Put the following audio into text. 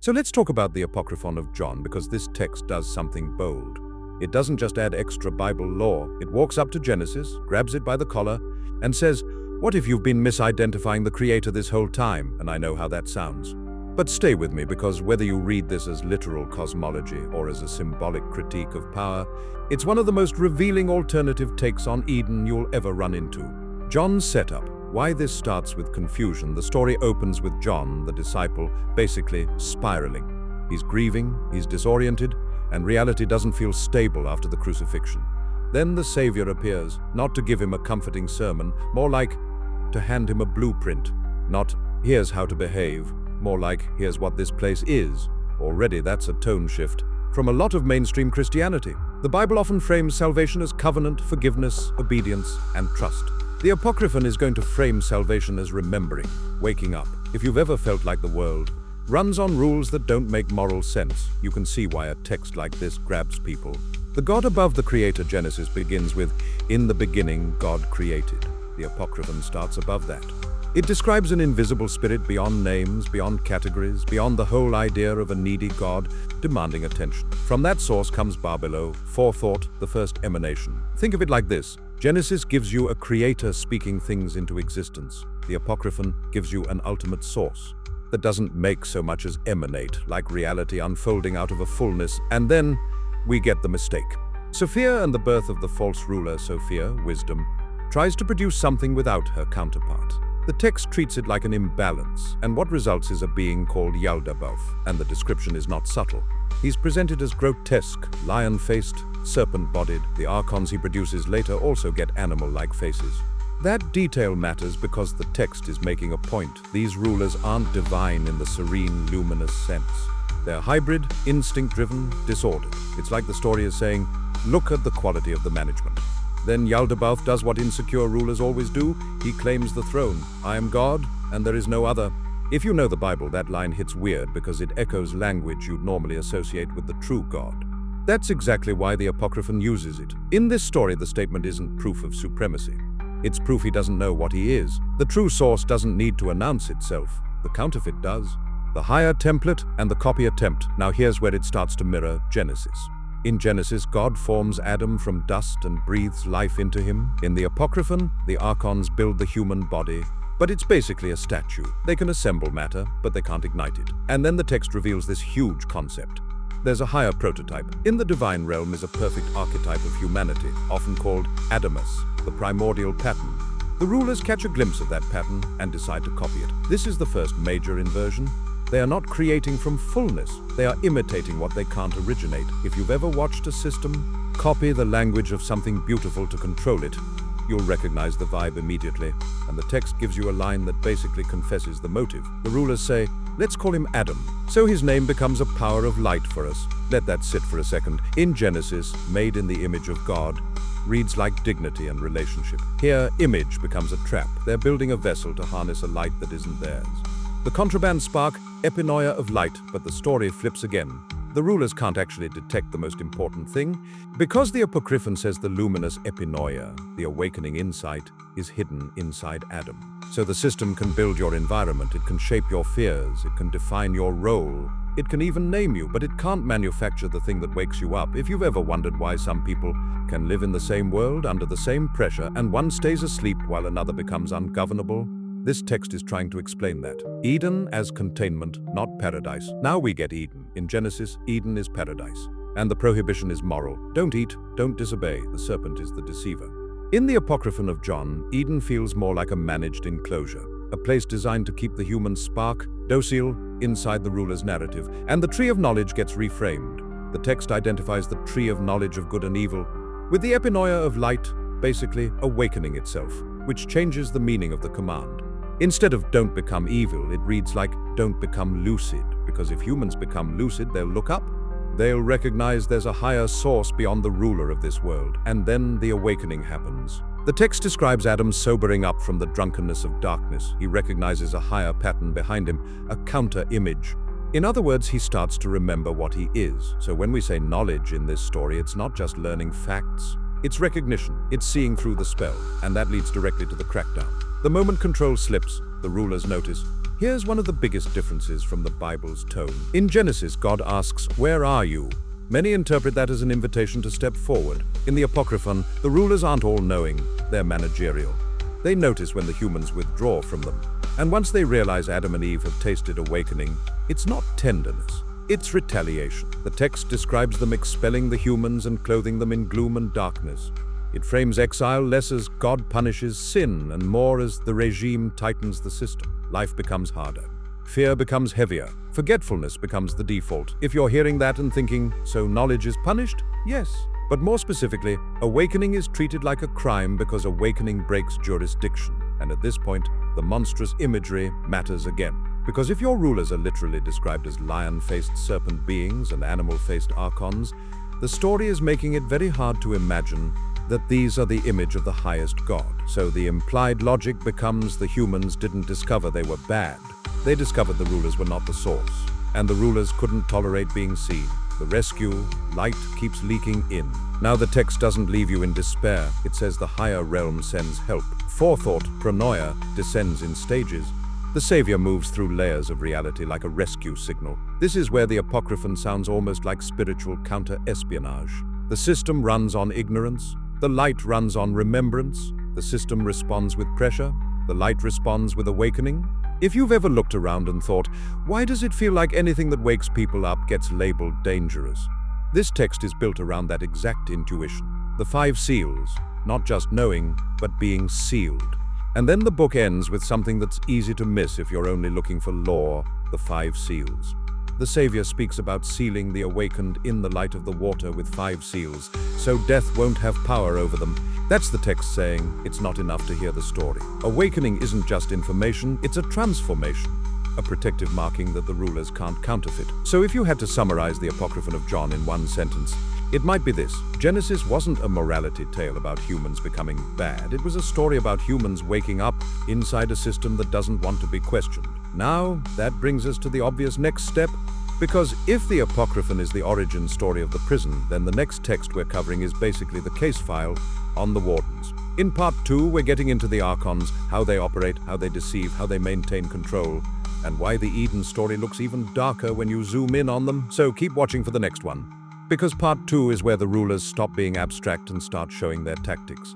So let's talk about the Apocryphon of John, because this text does something bold. It doesn't just add extra Bible lore, it walks up to Genesis, grabs it by the collar, and says, "What if you've been misidentifying the Creator this whole time?" And I know how that sounds. But stay with me, because whether you read this as literal cosmology or as a symbolic critique of power, it's one of the most revealing alternative takes on Eden you'll ever run into. John's setup. Why this starts with confusion. The story opens with John, the disciple, basically spiraling. He's grieving, he's disoriented, and reality doesn't feel stable after the crucifixion. Then the Savior appears, not to give him a comforting sermon, more like to hand him a blueprint. Not, "Here's how to behave," more like, "Here's what this place is." Already that's a tone shift from a lot of mainstream Christianity. The Bible often frames salvation as covenant, forgiveness, obedience, and trust. The Apocryphon is going to frame salvation as remembering, waking up. If you've ever felt like the world runs on rules that don't make moral sense, you can see why a text like this grabs people. The God above the Creator Genesis begins with, "In the beginning, God created." The Apocryphon starts above that. It describes an invisible spirit beyond names, beyond categories, beyond the whole idea of a needy God demanding attention. From that source comes Barbelo, forethought, the first emanation. Think of it like this. Genesis gives you a creator speaking things into existence. The Apocryphon gives you an ultimate source that doesn't make so much as emanate, like reality unfolding out of a fullness, and then we get the mistake. Sophia and the birth of the false ruler, Sophia, wisdom, tries to produce something without her counterpart. The text treats it like an imbalance, and what results is a being called Yaldabaoth, and the description is not subtle. He's presented as grotesque, lion-faced, serpent-bodied. The Archons he produces later also get animal-like faces. That detail matters because the text is making a point. These rulers aren't divine in the serene, luminous sense. They're hybrid, instinct-driven, disordered. It's like the story is saying, look at the quality of the management. Then Yaldabaoth does what insecure rulers always do. He claims the throne. "I am God, and there is no other." If you know the Bible, that line hits weird because it echoes language you'd normally associate with the true God. That's exactly why the Apocryphon uses it. In this story, the statement isn't proof of supremacy. It's proof he doesn't know what he is. The true source doesn't need to announce itself. The counterfeit does. The higher template and the copy attempt. Now here's where it starts to mirror Genesis. In Genesis, God forms Adam from dust and breathes life into him. In the Apocryphon, the Archons build the human body, but it's basically a statue. They can assemble matter, but they can't ignite it. And then the text reveals this huge concept. There's a higher prototype. In the divine realm is a perfect archetype of humanity, often called Adamus, the primordial pattern. The rulers catch a glimpse of that pattern and decide to copy it. This is the first major inversion. They are not creating from fullness, they are imitating what they can't originate. If you've ever watched a system copy the language of something beautiful to control it, you'll recognize the vibe immediately. And the text gives you a line that basically confesses the motive. The rulers say, "Let's call him Adam." So his name becomes a power of light for us. Let that sit for a second. In Genesis, made in the image of God, reads like dignity and relationship. Here, image becomes a trap. They're building a vessel to harness a light that isn't theirs. The contraband spark, epinoia of light, but the story flips again. The rulers can't actually detect the most important thing. Because the Apocryphon says the luminous epinoia, the awakening insight, is hidden inside Adam. So the system can build your environment, it can shape your fears, it can define your role, it can even name you, but it can't manufacture the thing that wakes you up. If you've ever wondered why some people can live in the same world under the same pressure and one stays asleep while another becomes ungovernable, this text is trying to explain that. Eden as containment, not paradise. Now we get Eden. In Genesis, Eden is paradise. And the prohibition is moral. Don't eat, don't disobey. The serpent is the deceiver. In the Apocryphon of John, Eden feels more like a managed enclosure. A place designed to keep the human spark, docile, inside the ruler's narrative. And the tree of knowledge gets reframed. The text identifies the tree of knowledge of good and evil, with the epinoia of light, basically awakening itself, which changes the meaning of the command. Instead of "don't become evil," it reads like "don't become lucid," because if humans become lucid, they'll look up. They'll recognize there's a higher source beyond the ruler of this world, and then the awakening happens. The text describes Adam sobering up from the drunkenness of darkness. He recognizes a higher pattern behind him, a counter-image. In other words, he starts to remember what he is. So when we say knowledge in this story, it's not just learning facts. It's recognition, it's seeing through the spell, and that leads directly to the crackdown. The moment control slips, the rulers notice, Here's one of the biggest differences from the Bible's tone. In Genesis, God asks, "Where are you?" Many interpret that as an invitation to step forward. In the Apocryphon, the rulers aren't all-knowing, they're managerial. They notice when the humans withdraw from them. And once they realize Adam and Eve have tasted awakening, it's not tenderness, it's retaliation. The text describes them expelling the humans and clothing them in gloom and darkness. It frames exile less as God punishes sin and more as the regime tightens the system. Life becomes harder. Fear becomes heavier. Forgetfulness becomes the default. If you're hearing that and thinking, so knowledge is punished? Yes. But more specifically, awakening is treated like a crime because awakening breaks jurisdiction. And at this point, the monstrous imagery matters again. Because if your rulers are literally described as lion-faced serpent beings and animal-faced archons, the story is making it very hard to imagine that these are the image of the highest God. So the implied logic becomes the humans didn't discover they were bad. They discovered the rulers were not the source, and the rulers couldn't tolerate being seen. The rescue light keeps leaking in. Now the text doesn't leave you in despair. It says the higher realm sends help. Forethought, pronoia, descends in stages. The Savior moves through layers of reality like a rescue signal. This is where the Apocryphon sounds almost like spiritual counter-espionage. The system runs on ignorance. The light runs on remembrance. The system responds with pressure. The light responds with awakening. If you've ever looked around and thought, why does it feel like anything that wakes people up gets labeled dangerous? This text is built around that exact intuition. The 5 seals, not just knowing, but being sealed. And then the book ends with something that's easy to miss if you're only looking for lore, the 5 seals. The Savior speaks about sealing the awakened in the light of the water with 5 seals, so death won't have power over them. That's the text saying it's not enough to hear the story. Awakening isn't just information, it's a transformation, a protective marking that the rulers can't counterfeit. So if you had to summarize the Apocryphon of John in one sentence, it might be this. Genesis wasn't a morality tale about humans becoming bad. It was a story about humans waking up inside a system that doesn't want to be questioned. Now, that brings us to the obvious next step. Because if the Apocryphon is the origin story of the prison, then the next text we're covering is basically the case file on the wardens. In part 2, we're getting into the Archons, how they operate, how they deceive, how they maintain control, and why the Eden story looks even darker when you zoom in on them. So keep watching for the next one. Because part 2 is where the rulers stop being abstract and start showing their tactics.